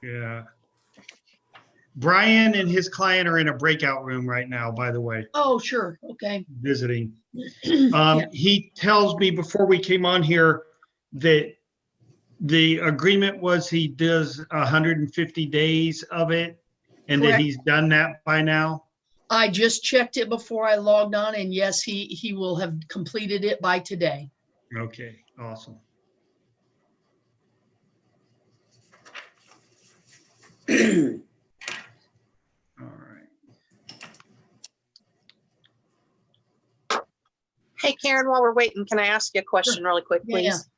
Yeah. Brian and his client are in a breakout room right now, by the way, Oh, sure. Okay. visiting. Yeah. He tells me before we came on here that the agreement was he does 150 days of it and that Correct. he's done that by now. I just checked it before I logged on, and yes, he will have completed it by today. Okay, awesome. All right. Hey, Karen, while we're waiting, can I ask you a question really quick, Yeah, yeah. please?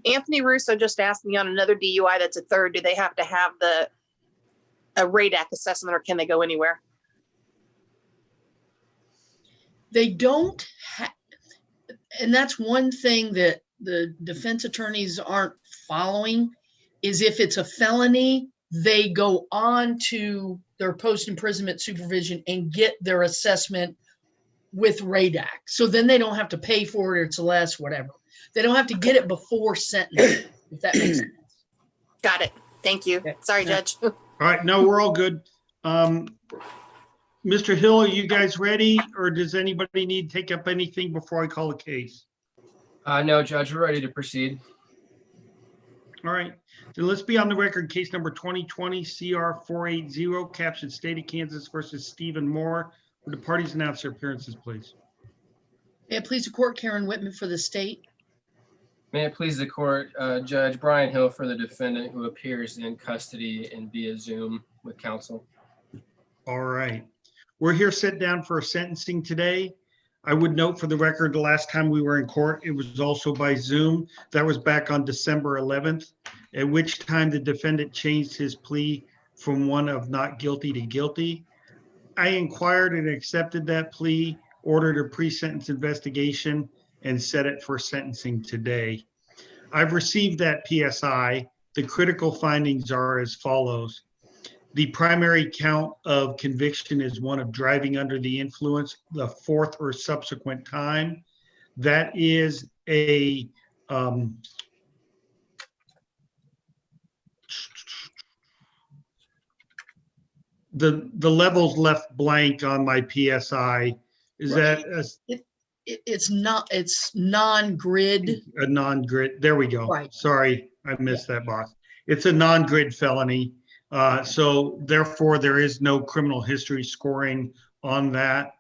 Anthony Russo just asked me on another DUI that's a third, do they have to have a RADAC assessment, or can they go anywhere? They don't have, and that's one thing that the defense attorneys aren't following, is if it's a felony, they go on to their post-imprisonment supervision and get their assessment with RADAC. So then they don't have to pay for it, or it's less, whatever. They don't have to get it before sentencing, if that makes sense. Got it. Thank you. Okay. Sorry, Yeah. Judge. All right, no, we're all good. Mr. Hill, are you guys ready, or does anybody need to take up anything before I call a case? No, Judge, we're ready to proceed. All right, then let's be on the record. Case number 2020-CR480, captioned State of Kansas versus Stevin Moore. Would the parties announce their appearances, please? May it please the court, Karen Whitman for the state. May it please the court, Judge Brian Hill for the defendant who appears in custody and via Zoom with counsel. All right, we're here set down for a sentencing today. I would note for the record, the last time we were in court, it was also by Zoom. That was back on December 11th, at which time the defendant changed his plea from one of not guilty to guilty. I inquired and accepted that plea, ordered a pre-sentence investigation, and set it for sentencing today. I've received that PSI. The critical findings are as follows. The primary count of conviction is one of driving under the influence the fourth or subsequent time. That is a the levels left blank on my PSI. Is Right. that It's not, it's non-grid. a non-grid? There we go. Right. Sorry, I missed that box. It's a non-grid felony. So therefore, there is no criminal history scoring on that.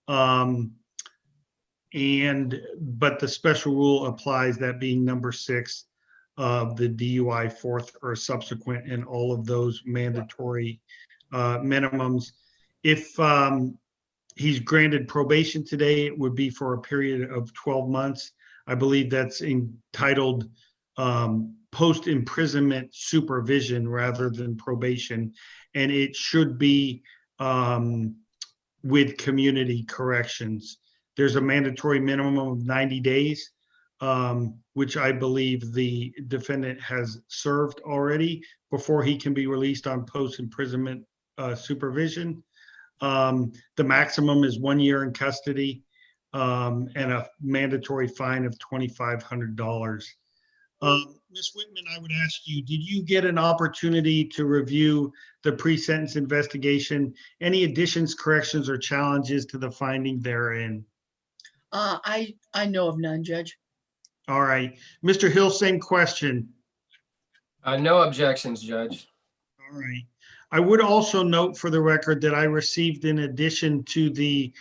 But the special rule applies, that being number 6 of the DUI fourth or subsequent, and all of those mandatory minimums. If he's granted probation today, it would be for a period of 12 months. I believe that's entitled post-imprisonment supervision rather than probation, and it should be with community corrections. There's a mandatory minimum of 90 days, which I believe the defendant has served already before he can be released on post-imprisonment supervision. The maximum is 1 year in custody and a mandatory fine of $2,500. Ms. Whitman, I would ask you, did you get an opportunity to review the pre-sentence investigation? Any additions, corrections, or challenges to the finding therein? I know of none, Judge. All right. Mr. Hill, same question. No objections, Judge. All right. I would also note for the record that I received, in addition to the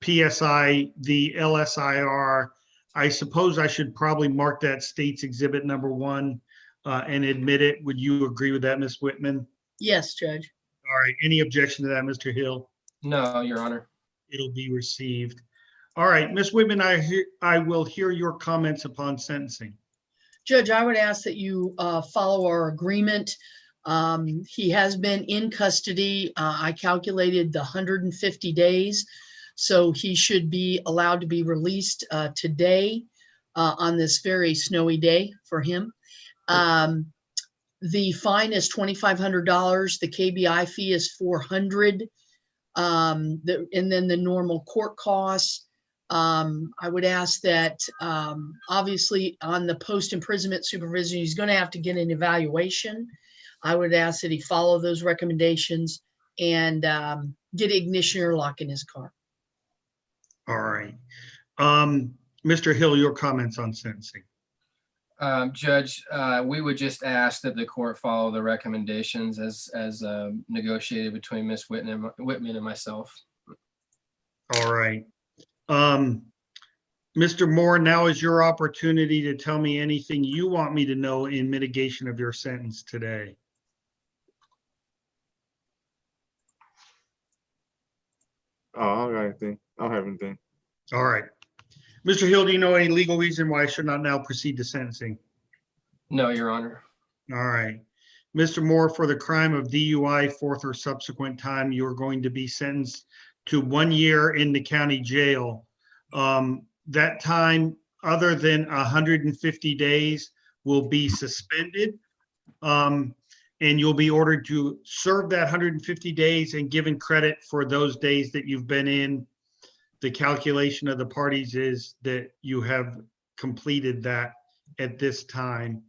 PSI, the LSIR. I suppose I should probably mark that State's Exhibit number 1 and admit it. Would you agree with that, Ms. Whitman? Yes, Judge. All right. Any objection to that, Mr. Hill? No, Your Honor. It'll be received. All right, Ms. Whitman, I will hear your comments upon sentencing. Judge, I would ask that you follow our agreement. He has been in custody. I calculated the 150 days. So he should be allowed to be released today on this very snowy day for him. The fine is $2,500. The KBI fee is $400. And then the normal court costs. I would ask that obviously on the post-imprisonment supervision, he's going to have to get an evaluation. I would ask that he follow those recommendations and get ignition or lock in his car. All right. Mr. Hill, your comments on sentencing. Judge, we would just ask that the court follow the recommendations as negotiated between Ms. Whitman and myself. All right. Mr. Moore, now is your opportunity to tell me anything you want me to know in mitigation of your sentence today. Oh, I don't got anything. I don't have anything. All right. Mr. Hill, do you know any legal reason why I should not now proceed to sentencing? No, Your Honor. All right. Mr. Moore, for the crime of DUI, fourth or subsequent time, you are going to be sentenced to 1 year in the county jail. That time, other than 150 days, will be suspended. And you'll be ordered to serve that 150 days and given credit for those days that you've been in. The calculation of the parties is that you have completed that at this time.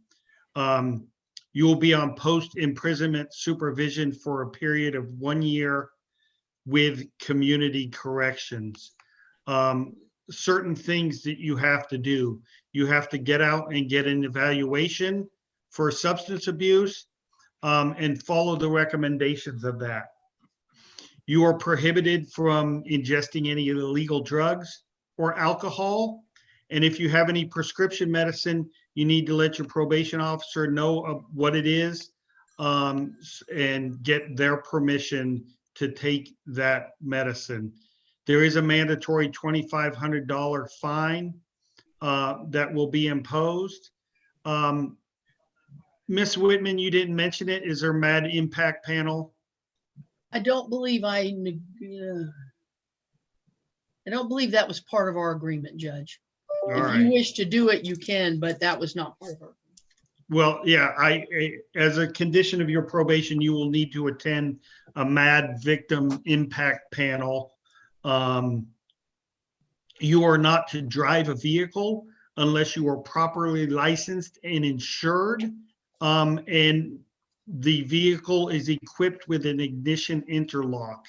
You will be on post-imprisonment supervision for a period of 1 year with community corrections. Certain things that you have to do. You have to get out and get an evaluation for substance abuse and follow the recommendations of that. You are prohibited from ingesting any illegal drugs or alcohol. And if you have any prescription medicine, you need to let your probation officer know what it is and get their permission to take that medicine. There is a mandatory $2,500 fine that will be imposed. Ms. Whitman, you didn't mention it. Is there a MAD impact panel? I don't believe I don't believe that was part of our agreement, Judge. All If right. you wish to do it, you can, but that was not part of our. Well, yeah, as a condition of your probation, you will need to attend a MAD victim impact panel. You are not to drive a vehicle unless you are properly licensed and insured. And the vehicle is equipped with an ignition interlock.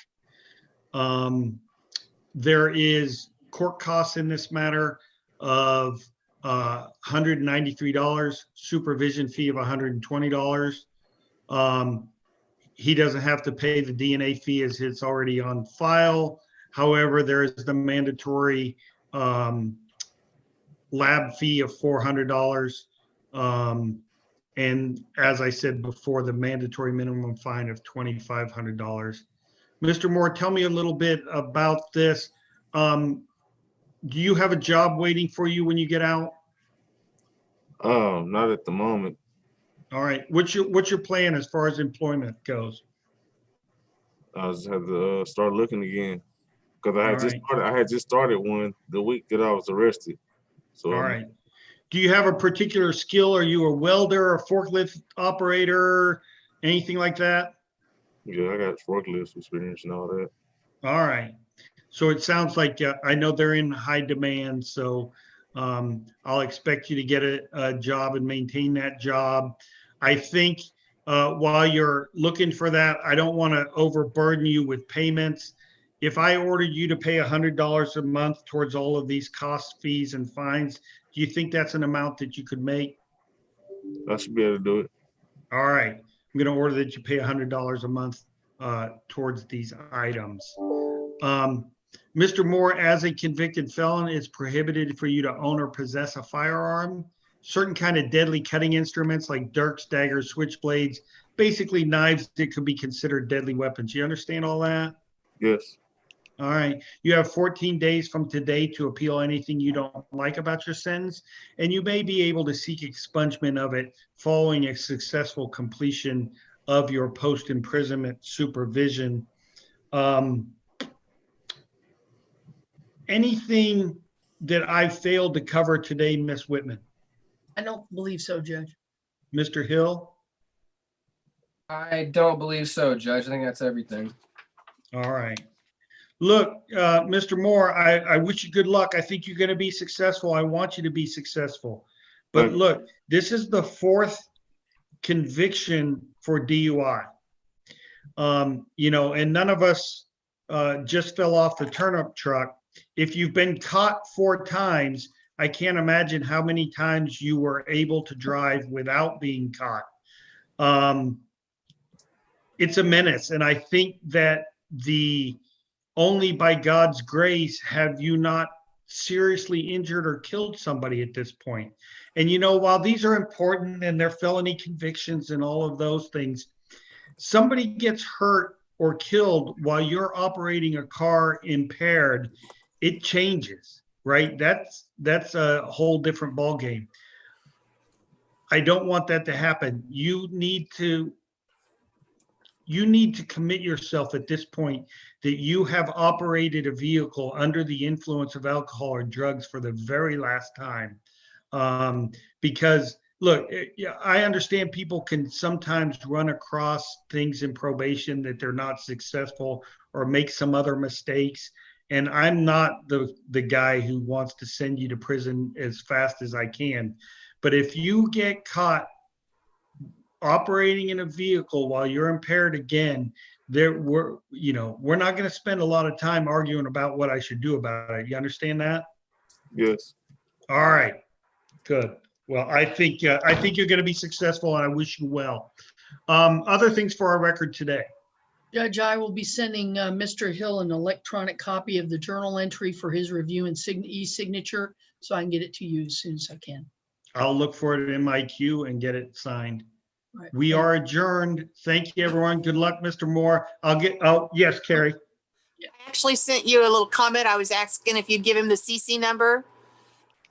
There is court costs in this matter of $193, supervision fee of $120. He doesn't have to pay the DNA fee as it's already on file. However, there is the mandatory lab fee of $400. And as I said before, the mandatory minimum fine of $2,500. Mr. Moore, tell me a little bit about this. Do you have a job waiting for you when you get out? Not at the moment. All right. What's your plan as far as employment goes? I just have to start looking again because I had All just right. started. I had just started one the week that I was arrested. So All right. Do you have a particular skill? Are you a welder, a forklift operator, anything like that? yeah, I got forklift experience and all that. All right. So it sounds like I know they're in high demand. So I'll expect you to get a job and maintain that job. I think while you're looking for that, I don't want to overburden you with payments. If I ordered you to pay $100 a month towards all of these costs, fees, and fines, do you think that's an amount that you could make? I should be able to do it. All right. I'm going to order that you pay $100 a month towards these items. Mr. Moore, as a convicted felon, it's prohibited for you to own or possess a firearm. Certain kind of deadly cutting instruments like dirks, daggers, switchblades, basically knives that could be considered deadly weapons. You understand all that? Yes. All right. You have 14 days from today to appeal anything you don't like about your sentence, and you may be able to seek expungement of it following a successful completion of your post-imprisonment supervision. Anything that I failed to cover today, Ms. Whitman? I don't believe so, Judge. Mr. Hill? I don't believe so, Judge. I think that's everything. All right. Look, Mr. Moore, I wish you good luck. I think you're going to be successful. I want you to be successful. But Thank you. look, this is the fourth conviction for DUI. And none of us just fell off the turnip truck. If you've been caught 4 times, I can't imagine how many times you were able to drive without being caught. It's a menace. And I think that only by God's grace have you not seriously injured or killed somebody at this point. And, while these are important and they're felony convictions and all of those things, somebody gets hurt or killed while you're operating a car impaired, it changes, right? That's a whole different ballgame. I don't want that to happen. You need to commit yourself at this point that you have operated a vehicle under the influence of alcohol or drugs for the very last time. Because look, I understand people can sometimes run across things in probation that they're not successful or make some other mistakes. And I'm not the guy who wants to send you to prison as fast as I can. But if you get caught operating in a vehicle while you're impaired again, we're not going to spend a lot of time arguing about what I should do about it. You understand that? Yes. All right, good. Well, I think you're going to be successful, and I wish you well. Other things for our record today. Judge, I will be sending Mr. Hill an electronic copy of the journal entry for his review and e-signature, so I can get it to you as soon as I can. I'll look for it in my queue and get it signed. All right. We are adjourned. Thank you, everyone. Good luck, Mr. Moore. Yes, Carrie. I actually sent you a little comment. I was asking if you'd give him the CC number.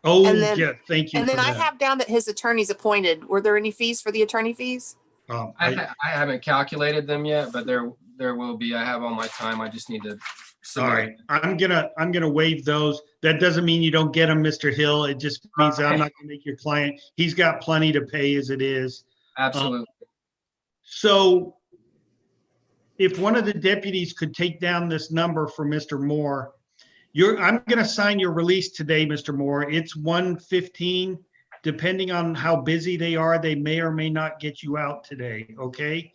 Oh, And then- yeah, thank you And for then I that. have down that his attorney's appointed. Were there any fees for the attorney fees? I haven't calculated them yet, but there will be. I have all my time. I just need to All submit. right, I'm gonna waive those. That doesn't mean you don't get them, Mr. Hill. It just means I'm not gonna make your client. He's got plenty to pay as it is. Absolutely. So if one of the deputies could take down this number for Mr. Moore, I'm gonna sign your release today, Mr. Moore. It's 1:15. Depending on how busy they are, they may or may not get you out today, okay?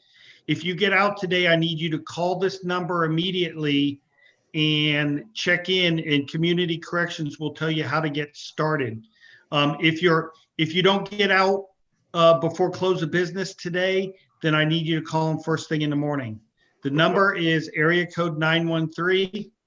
If you get out today, I need you to call this number immediately and check in, and community corrections will tell you how to get started. If you don't get out before close of business today, then I need you to call them first thing in the morning. The number is area code 913